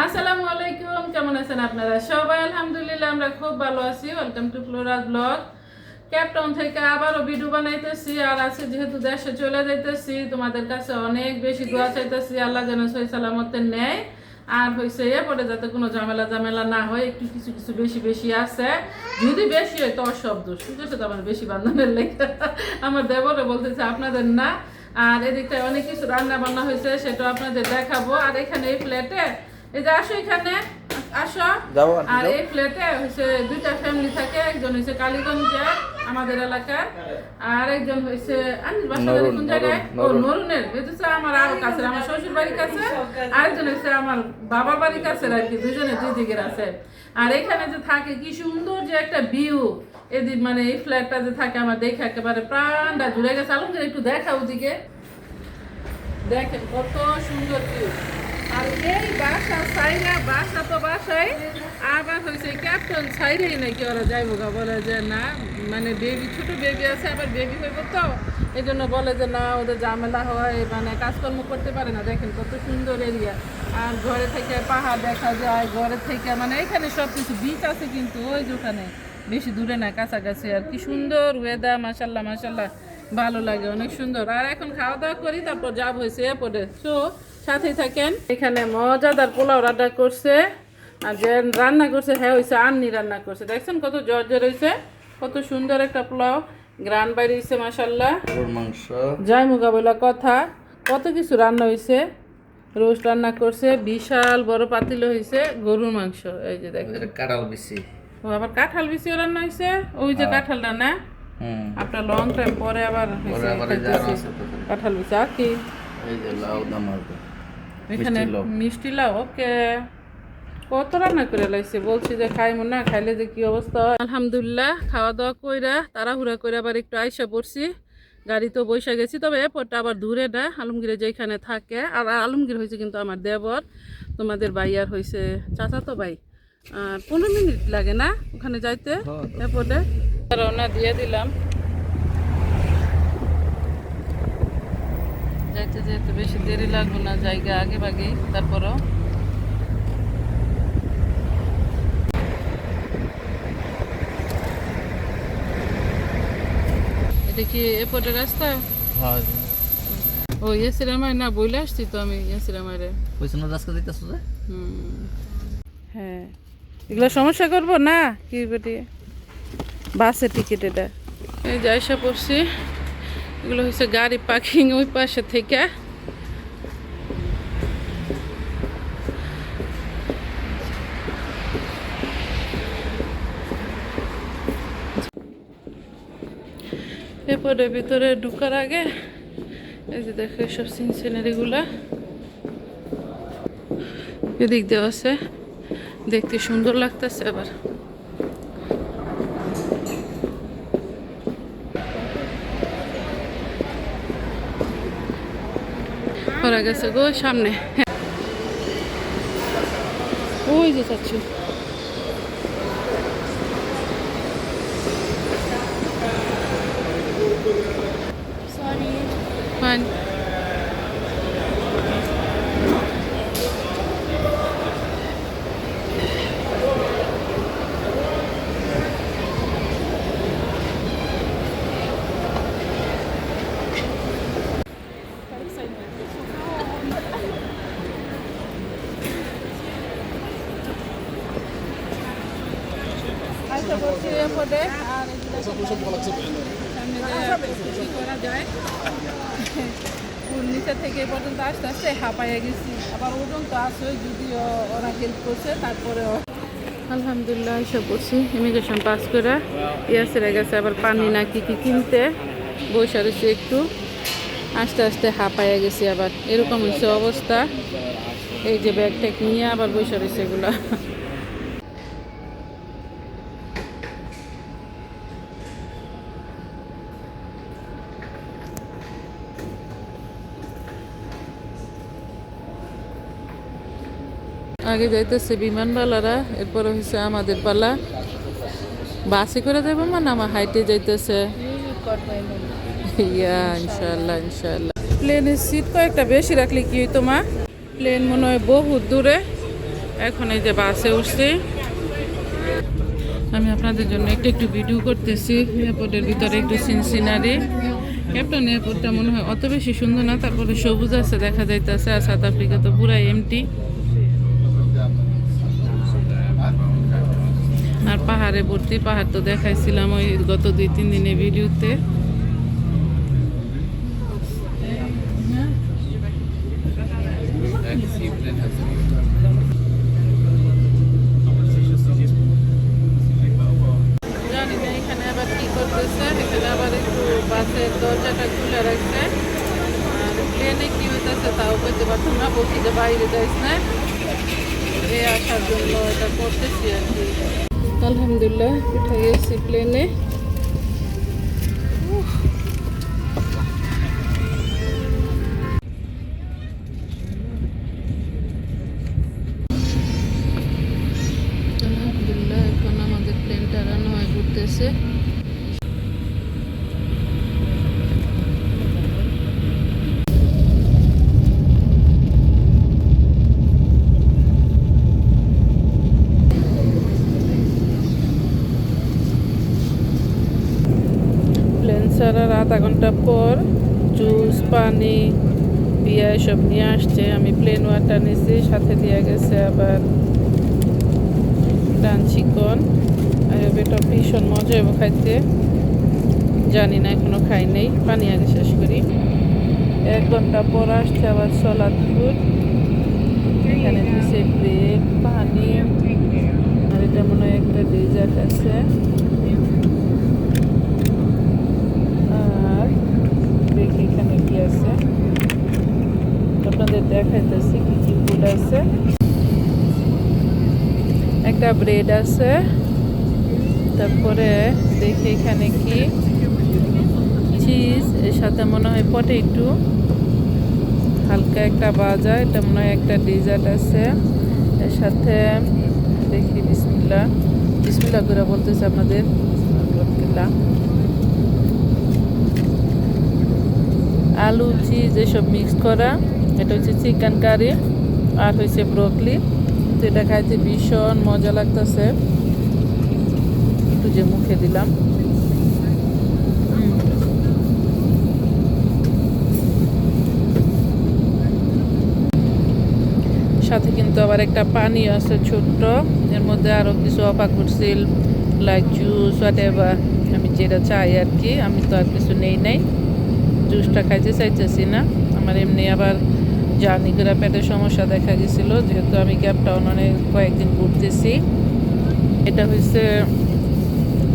আসসালামু আলাইকুম, কেমন আছেন আপনারা সবাই? আলহামদুলিল্লাহ আমরা খুব ভালো আছি। Welcome to Flora blog. Cape Town থেকে আবারও ভিডিও বানাইতেছি। আর আজকে যেহেতু দেশে চলে যাইতেছি, তোমাদের কাছে অনেক বেশি দোয়া চাইতেছি আল্লাহ যেন সহি সালামতে নেয়। আর হয়েছে এরপরে যাতে কোনো ঝামেলা না হয়, একটু কিছু কিছু বেশি আছে। যদি বেশি হয় তোর সব দোষ, ঠিক আছে? তো আমার বেশি বান্ধবের লেগে আমার দেবরে বলতেছে, আপনাদের না। আর এদিকটায় অনেক কিছু রান্না বান্না হয়েছে, সেটা আপনাদের দেখাবো। আর এখানে এই ফ্ল্যাটে এই যে আসো, এখানে আসো। আর এই ফ্ল্যাটে হচ্ছে দুইটা ফ্যামিলি থাকে। একজন হচ্ছে কালীগঞ্জে আমাদের এলাকার, আর একজন হচ্ছে কোন জায়গায়, ও নরুনের, বুঝেছো? আমার আরো কাছে, আমার শ্বশুর বাড়ির কাছে। আরেকজন হচ্ছে আমার বাবার বাড়ির কাছে আর কি, দুজনে দুই দিকের আছে। আর এখানে যে থাকে কি সুন্দর যে একটা ভিউ, এদিক মানে এই ফ্ল্যাটটা যে থাকে আমার দেখে একেবারে প্রাণটা জুড়ে গেছে। আলমগীর একটু দেখা ওদিকে, দেখেন কত সুন্দর ভিউ। আর এই বাসা সাইরা বাসা তো বাসায়, আবার হয়েছে ক্যাপ্টেন সাইরেই নাকি ওরা যাইবো গা, বলে যে না, মানে বেবি, ছোট বেবি আছে, আবার বেবি হইব তো এই জন্য বলে যে না, ওদের ঝামেলা হয়, মানে কাজকর্ম করতে পারে না। দেখেন কত সুন্দর এরিয়া। আর ঘরে থেকে পাহাড় দেখা যায়, ঘরে থেকে মানে এখানে সব কিছু, বিচ আছে কিন্তু ওই যে ওখানে, বেশি দূরে না, কাছাকাছি। আর কি সুন্দর ওয়েদার, মাশাল্লাহ মাশাল্লাহ, ভালো লাগে, অনেক সুন্দর। আর এখন খাওয়া দাওয়া করি, তারপর যাব হয়েছে এরপরে। তো সাথেই থাকেন। এখানে মজাদার পোলাও রান্না করছে, আর যে রান্না করছে হ্যাঁ হয়েছে আন্নি রান্না করছে। দেখছেন কত জর্জর হয়েছে, কত সুন্দর একটা পোলাও, গ্রান বাইরে হয়েছে মাশাল্লাহ। মাংস যাই মোকাবেলা কথা, কত কিছু রান্না হয়েছে। রোস্ট রান্না করছে, বিশাল বড় পাতিলে হয়েছে গরুর মাংস। এই যে দেখেন কাঁঠাল বেশি, ও আবার কাঁঠাল বিচিও রান্না হয়েছে, ওই যে কাঁঠালটা না, আপনার লং টাইম পরে আবার কাঁঠাল বিচি। আর কি এখানে মিষ্টি লাউ, ওকে। কত রান্না করে লাইছে, বলছি যে খাইমু না, খাইলে যে কি অবস্থা হয়। আলহামদুলিল্লাহ খাওয়া দাওয়া কইরা তাড়াহুড়া করে আবার একটু আইসা পড়ছি, গাড়ি তো বসে গেছি। তবে এরপরটা আবার দূরে না, আলমগীরে যেখানে থাকে। আর আলমগীর হয়েছে কিন্তু আমার দেবর, তোমাদের ভাইয়ার হয়েছে চাচাতো ভাই। 15 মিনিট লাগে না ওখানে যাইতে। এরপরে রওনা দিয়ে দিলাম, যাইতে যেতে বেশি দেরি লাগবে না, জায়গা আগে ভাগেই। তারপরও এটা কি এরপরে রাস্তা? ও ইয়াসিরামায় না, বইলে আসছি তো আমি ইয়াসিরামারে। হ্যাঁ, এগুলো সমস্যা করবো না কি বেটি, বাসের টিকিট এটা। এই যে আইসা পড়ছি, এগুলো হচ্ছে গাড়ি পার্কিং ওই পাশে থেকে। এরপরে ভিতরে ঢুকার আগে এই যে দেখো সব সিনারিগুলা এদিক দেওয়া আছে, দেখতে সুন্দর লাগতেছে। আবার করা গেছে গো সামনে, ওই যে চাচ্ছি। Fine. আচ্ছা বলছি এরপরে আর করা যায়, নিচে থেকে এ পর্যন্ত আস্তে আস্তে হাঁপাইয়া গেছি। আবার ওজন তো আসে, যদিও ওরা হেল্প করছে, তারপরেও আলহামদুলিল্লাহ এসব করছি। ইমিগ্রেশন পাস করে ইয়াসেরা গেছে আবার পানি না কি কি কিনতে, বসে রয়েছে একটু, আস্তে আস্তে হাঁপাইয়া গেছি। আবার এরকম হচ্ছে অবস্থা, এই যে ব্যাগ ট্যাগ নিয়ে আবার বসে রয়েছে এগুলা। আগে যাইতেছে বিমানবালারা, এরপরে হচ্ছে আমাদের পালা। বাসে করে যাবো, মানে আমার হাইটে যাইতেছে। ইয়া ইনশাআল্লাহ ইনশাআল্লাহ। প্লেনের সিট কয়েকটা বেশি রাখলে কি হইতো মা? প্লেন মনে হয় বহুত দূরে। এখন এই যে বাসে উঠছি, আমি আপনাদের জন্য একটু ভিডিও করতেছি। এয়ারপোর্টের ভিতরে একটু সিনসিনারি। ক্যাপ্টন এয়ারপোর্টটা মনে হয় অত বেশি সুন্দর না, তারপরে সবুজ আছে দেখা যাইতেছে, আর সাউথ আফ্রিকা তো পুরাই এমটি। আর পাহাড়ে ভর্তি, পাহাড় তো দেখাইছিলাম ওই গত 2-3 দিনে ভিডিওতে। জানি না এখানে আবার কি করতেছে, এখানে আবার একটু বাসের দরজাটা খুলে রাখছে। আর প্লেনে কি হইতেছে তাও বলতে পারতাম না, বলছি যে বাইরে যাইস না, এ আসার জন্য এটা করতেছি আর কি। আলহামদুলিল্লাহ উঠে গেছি প্লেনে। আলহামদুলিল্লাহ এখন আমাদের প্লেনটা রান্না হয় ঘুরতেছে। ছাড়ার আধা ঘন্টা পর জুস, পানি, বিয়া এসব নিয়ে আসছে। আমি প্লেন ওয়াটার নিয়েছি, সাথে দিয়ে গেছে আবার ডান চিকন। এটা ভীষণ মজা হবে খাইতে, জানি না এখনো খাই নেই, পানি আগে শেষ করি। 1 ঘন্টা পর আসছে আবার সলাদ ফুড। এখানে দিচ্ছে ব্রেড, পানি, আর এটা মনে হয় একটা ডেজার্ট আছে। এখানে কি আছে আপনাদের দেখাইতেছি কি কি ফুড আছে। একটা ব্রেড আছে, তারপরে দেখি এখানে কি চিজ, এর সাথে মনে হয় পটেটো, হালকা একটা ভাজা, এটা মনে হয় একটা ডেজার্ট আছে। এর সাথে দেখি বিসমিল্লাহ বিসমিল্লাহ করে বলতেছে আপনাদের, আলু, চিজ এসব মিক্স করা। এটা হচ্ছে চিকেন কারি, আর হচ্ছে ব্রোকলি। তো এটা খাইতে ভীষণ মজা লাগতেছে, একটু যে মুখে দিলাম। সাথে কিন্তু আবার একটা পানি আছে ছোট্ট, এর মধ্যে আরও কিছু অফার করছিল, লাইক জুস হোয়াটএভার, আমি যেটা চাই আর কি। আমি তো আর কিছু নেই নাই, জুসটা খাইতে চাইতেছি না। আমার এমনি আবার জার্নি করে পেটের সমস্যা দেখা গেছিল, যেহেতু আমি কেপ টাউন অনেক কয়েকদিন ঘুরতেছি। এটা হচ্ছে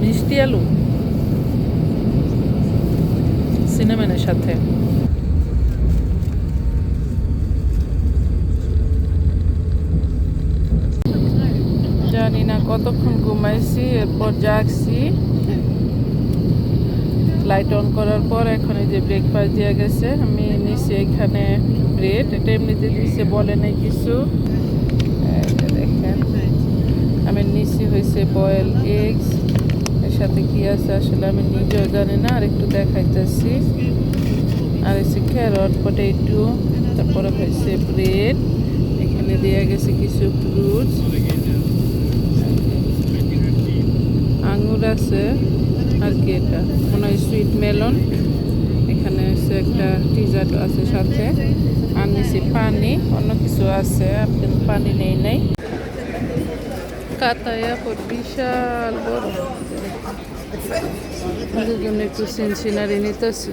মিষ্টি আলু সিনেমানের সাথে। জানি না কতক্ষণ ঘুমাইছি, এরপর জাগছি লাইট অন করার পর। এখন এই যে ব্রেকফাস্ট দিয়ে গেছে, আমি নিচে এখানে ব্রেড, এটা এমনিতে দিচ্ছে, বলে নাই কিছু। দেখেন আমি নিচে হয়েছে বয়েল এগস, এর সাথে কি আছে আসলে আমি নিজেও জানি না, আর একটু দেখাইতেছি। আর হচ্ছে ক্যারট, পটেটো, তারপরে হয়েছে ব্রেড, এখানে দিয়ে গেছে কিছু ফ্রুটস, আঙুর আছে, আর কি এটা মনে হয় সুইট মেলন। এখানে হচ্ছে একটা ডিজার্ট আছে সাথে, আর নিচে পানি, অন্য কিছু আছে কিন্তু পানি নেই নাই। কাতা এয়ারপোর্ট বিশাল বড়, ওদের জন্য একটু সিনসিনারি নিতেছি।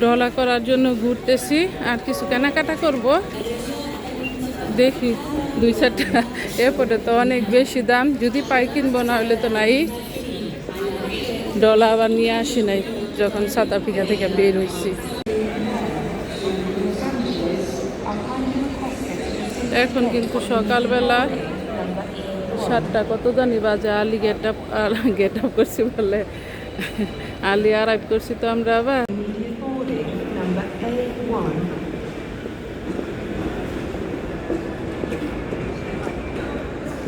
ডলা করার জন্য ঘুরতেছি, আর কিছু কেনাকাটা করব। দেখি 2-4টা, এয়ারপোর্টে তো অনেক বেশি দাম, যদি পাই কিনবো, না হলে তো নাই। ডলা আবার নিয়ে আসি নাই যখন সাউথ আফ্রিকা থেকে বের হয়েছি। এখন কিন্তু সকালবেলা 7টা কত জানি বাজে। আলি গেট আপ করছি বলে, আলি আরাইভ করছি তো আমরা আবার।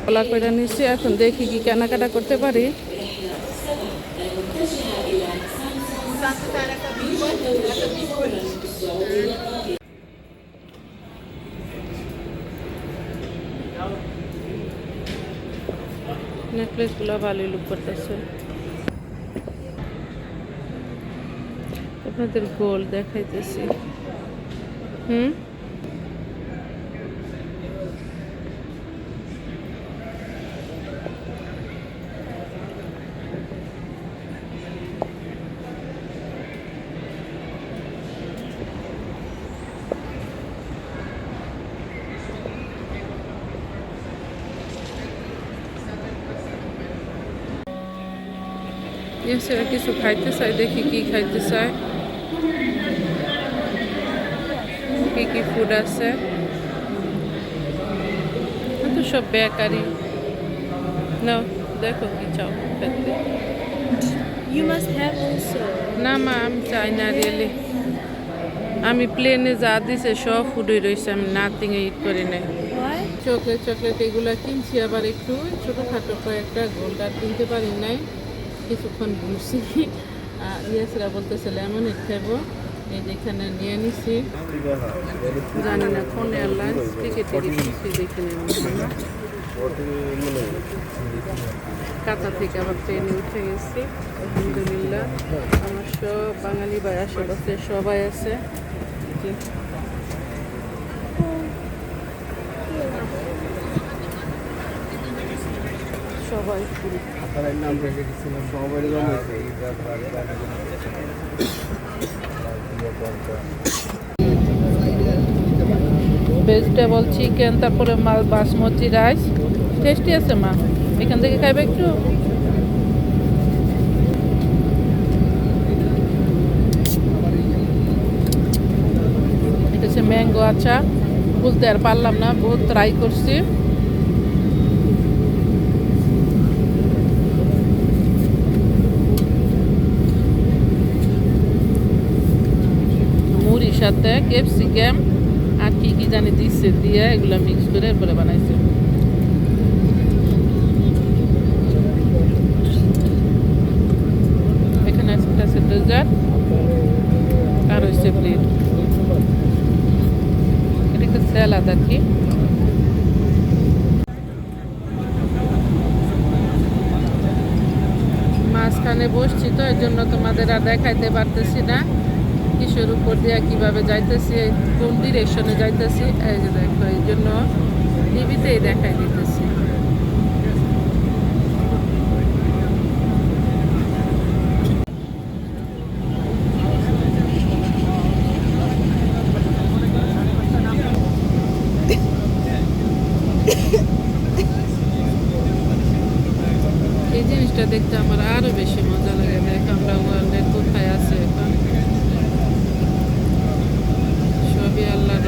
পালা করে নিচ্ছি, এখন দেখি কি কেনাকাটা করতে পারি। নেকলেসগুলো ভালোই লুক করতেছে। আপনাদের গোল্ড দেখাইতেছি। এছাড়া কিছু খাইতে চাই, দেখি কি খাইতে চাই, কি কি ফুড আছে। তো সব বেকারি না, দেখো কি চাও খেতে। You must have also. না মা, আমি চাই না রিয়েলি। আমি প্লেনে যা দিছে সব ফুডই রয়েছে, আমি নাথিং ইট করি নাই। Why? চকলেট এগুলো কিনছি, আবার একটু ছোটোখাটো কয়েকটা গোল্ড আর কিনতে পারি নাই, কিছুক্ষণ ঘুরছি। ইয়েসরা বলতেছে লেমনেড খাবো, এই যেখানে নিয়ে নিছি। জানি না কোন এয়ারলাইন্স, টিকিট দেখে নেব। কাতার থেকে আবার ট্রেনে উঠে গেছি, আলহামদুলিল্লাহ। আমার সব বাঙালি ভাই আশেপাশে সবাই আছে। সবাই ভেজিটেবল চিকেন, তারপরে বাসমতি রাইস, টেস্টি আছে মা। এখান থেকে খাইবে একটু। এটা হচ্ছে ম্যাঙ্গো আচার, বলতে আর পারলাম না, বহুত ট্রাই করছি। মুড়ির সাথে ক্যাপসিকাম আর কি কি জানি দিচ্ছে, দিয়ে এগুলো মিক্স করে এরপরে বানাইছে। এখানে আছে ডেজার্ট আর হচ্ছে ব্রেড। এটা একটা স্যালাড আর কি। মাঝখানে বসছি তো, এর জন্য তোমাদের আর দেখাইতে পারতেছি না কিসের উপর দিয়ে কিভাবে যাইতেছি, কোন ডিরেকশনে যাইতেছি। এই যে দেখো, এই জন্য টিভিতেই দেখাই দিতেছি। এই জিনিসটা দেখতে আমার আরো বেশি মজা লাগে। দেখ আমরা ওয়ার্ল্ডের কোথায় আছে এখন, সবই আল্লাহর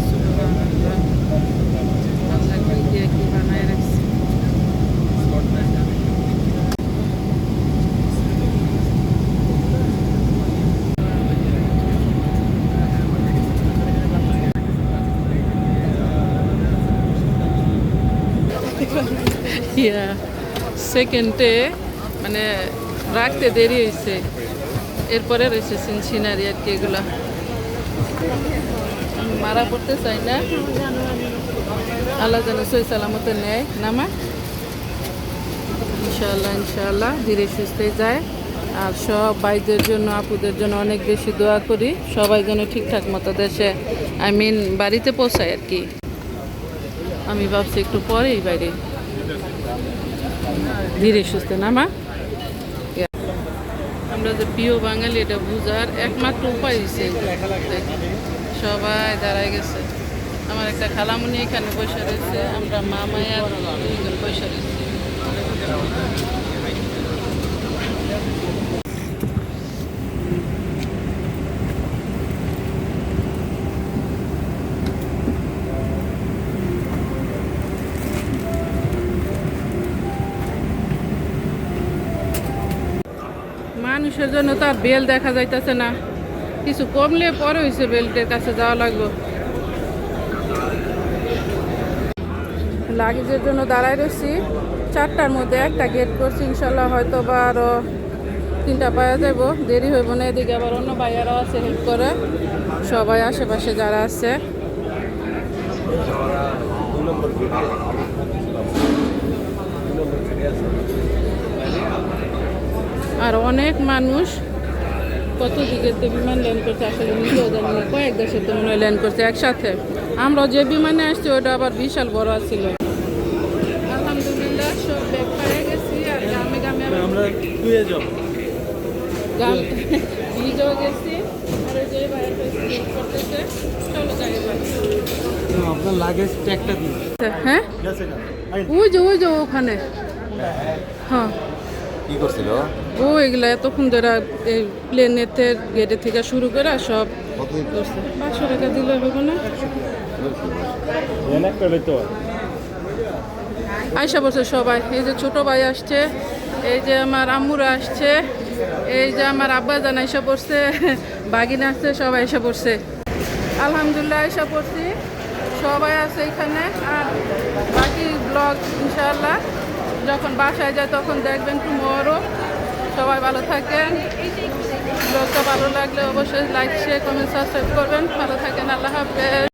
সুবহানাল্লাহ। আল্লাহ কি দিয়ে কি বানায় রাখছে। সেকেন্ডে মানে রাখতে দেরি হয়েছে, এরপরে রয়েছে সিনারি আর কি। এগুলা মারা পড়তে চাই না, আল্লাহ যেন সই সালামতে নেয় নামা। ইনশাআল্লাহ ইনশাআল্লাহ ধীরে সুস্থে যায়। আর সব ভাইদের জন্য, আপুদের জন্য অনেক বেশি দোয়া করি, সবাই যেন ঠিকঠাক মতো দেশে বাড়িতে পৌঁছায় আর কি। আমি ভাবছি একটু পরেই বাইরে, ধীরে সুস্থে নামা। আমরা যে প্রিয় বাঙালি এটা বুঝার একমাত্র উপায় হচ্ছে সবাই দাঁড়ায় গেছে। আমার একটা খালামুনি এখানে বসে রয়েছে, আমরা মা মায়া দুইজন বসে রয়েছি। মানুষের জন্য তো আর বেল দেখা যাইতেছে না, কিছু কমলে পরে হয়েছে বেল্টের কাছে যাওয়া লাগবে। লাগেজের জন্য দাঁড়ায় রয়েছি। 4টার মধ্যে একটা গেট করছি, ইনশাল্লাহ হয়তো বা আরও 3টা পাওয়া যাব, দেরি হইব না। এদিকে আবার অন্য ভাইয়ারাও আছে হেল্প করে, সবাই আশেপাশে যারা আছে। আর অনেক মানুষ কত দিকে তো বিমান ল্যান্ড করছে, আসলে নিজেও জানি না, কয়েক দেশের তো মনে হয় ল্যান্ড করছে একসাথে। আমরা যে বিমানে আসছি ওটা আবার বিশাল বড় ছিল। আলহামদুলিল্লাহ সব ব্যাগ পেয়ে গেছি। আর গ্রামে গ্রামে আমরা শুয়ে যাব। ভিজেও গেছি। আর ওই যে বাইরে করতেছে, চলো যাই এবার। আপনার লাগেজ ট্যাগটা দিন। হ্যাঁ ওই যে ওখানে। হ্যাঁ কি করছিল? ও এগুলা এতক্ষণ ধরে এই প্লেনেতে গেটে থেকে শুরু করে সব কতদিন? করছে। 500 টাকা দিলে হবে না? আয়সা বলছে সবাই। এই যে ছোট ভাই আসছে, এই যে আমার আম্মুরা আসছে, এই যে আমার আব্বা জান আয়সা পড়ছে, বাগিনা আসছে, সবাই এসে পড়ছে। আলহামদুলিল্লাহ আয়সা পড়ছি, সবাই আছে এখানে। আর বাকি ব্লগ ইনশাআল্লাহ যখন বাসায় যায় তখন দেখবেন টুমরো। সবাই ভালো থাকেন। ব্লগটা ভালো লাগলে অবশ্যই লাইক, শেয়ার, কমেন্ট, সাবস্ক্রাইব করবেন। ভালো থাকেন, আল্লাহ হাফেজ।